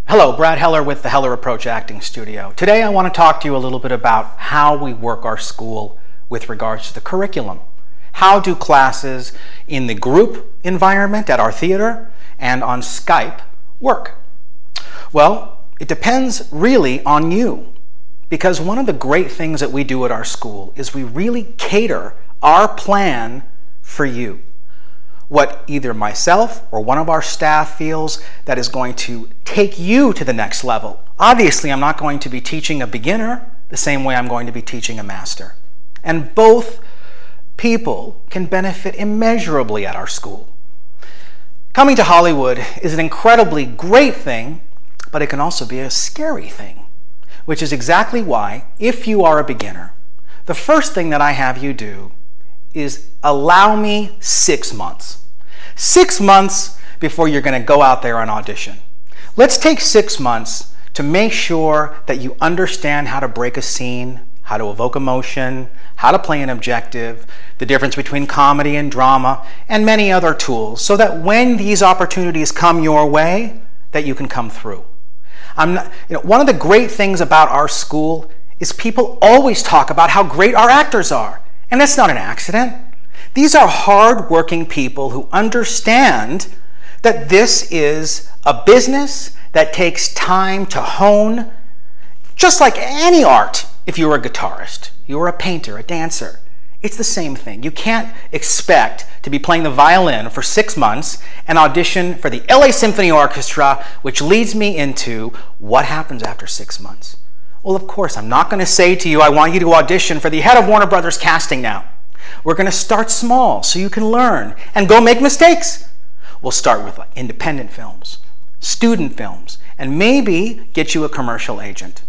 Hello, Brad Heller with the Heller Approach Acting Studio. Today I want to talk to you a little bit about how we work our school with regards to the curriculum. How do classes in the group environment at our theater and on Skype work? Well, it depends really on you, because one of the great things that we do at our school is we really cater our plan for you. What either myself or one of our staff feels that is going to take you to the next level. Obviously, I'm not going to be teaching a beginner the same way I'm going to be teaching a master. And both people can benefit immeasurably at our school. Coming to Hollywood is an incredibly great thing, but it can also be a scary thing, which is exactly why, if you are a beginner, the first thing that I have you do is allow me 6 months. 6 months before you're going to go out there and audition. Let's take 6 months to make sure that you understand how to break a scene, how to evoke emotion, how to play an objective, the difference between comedy and drama, and many other tools, so that when these opportunities come your way, that you can come through. One of the great things about our school is people always talk about how great our actors are, and that's not an accident. These are hard-working people who understand that this is a business that takes time to hone, just like any art. If you're a guitarist, you're a painter, a dancer, it's the same thing. You can't expect to be playing the violin for 6 months and audition for the LA Symphony Orchestra, which leads me into what happens after 6 months. Well, of course, I'm not going to say to you, I want you to audition for the head of Warner Brothers casting now. We're going to start small so you can learn and go make mistakes. We'll start with independent films, student films, and maybe get you a commercial agent.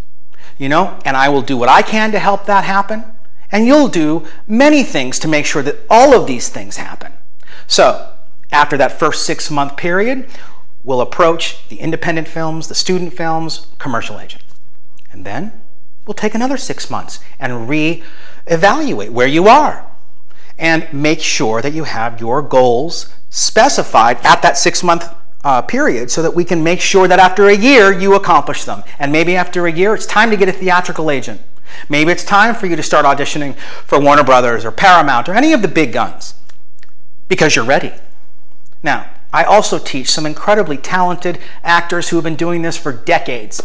And I will do what I can to help that happen, and you'll do many things to make sure that all of these things happen. So, after that first 6-month period, we'll approach the independent films, the student films, commercial agent. And then we'll take another 6 months and re-evaluate where you are and make sure that you have your goals specified at that 6-month period, so that we can make sure that after a year you accomplish them. And maybe after a year it's time to get a theatrical agent. Maybe it's time for you to start auditioning for Warner Brothers or Paramount or any of the big guns, because you're ready. Now, I also teach some incredibly talented actors who have been doing this for decades.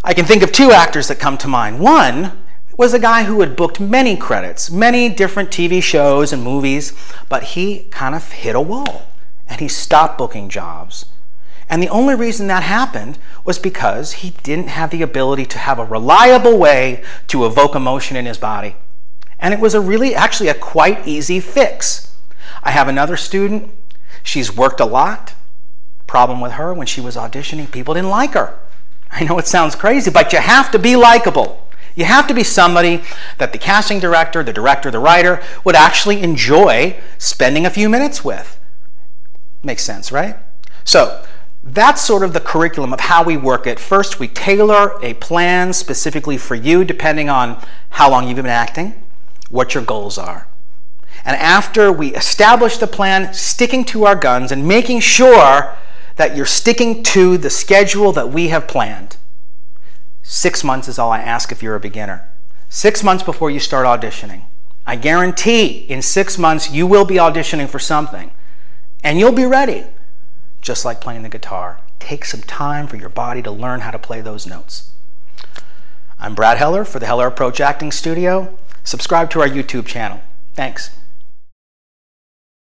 I can think of 2 actors that come to mind. One was a guy who had booked many credits, many different TV shows and movies, but he kind of hit a wall and he stopped booking jobs. And the only reason that happened was because he didn't have the ability to have a reliable way to evoke emotion in his body. And it was actually a quite easy fix. I have another student. She's worked a lot. Problem with her, when she was auditioning, people didn't like her. I know it sounds crazy, but you have to be likable. You have to be somebody that the casting director, the writer would actually enjoy spending a few minutes with. Makes sense, right? So that's sort of the curriculum of how we work it. First, we tailor a plan specifically for you, depending on how long you've been acting, what your goals are. And after we establish the plan, sticking to our guns and making sure that you're sticking to the schedule that we have planned. 6 months is all I ask if you're a beginner. 6 months before you start auditioning. I guarantee in 6 months you will be auditioning for something, and you'll be ready. Just like playing the guitar. Take some time for your body to learn how to play those notes. I'm Brad Heller for the Heller Approach Acting Studio. Subscribe to our YouTube channel. Thanks.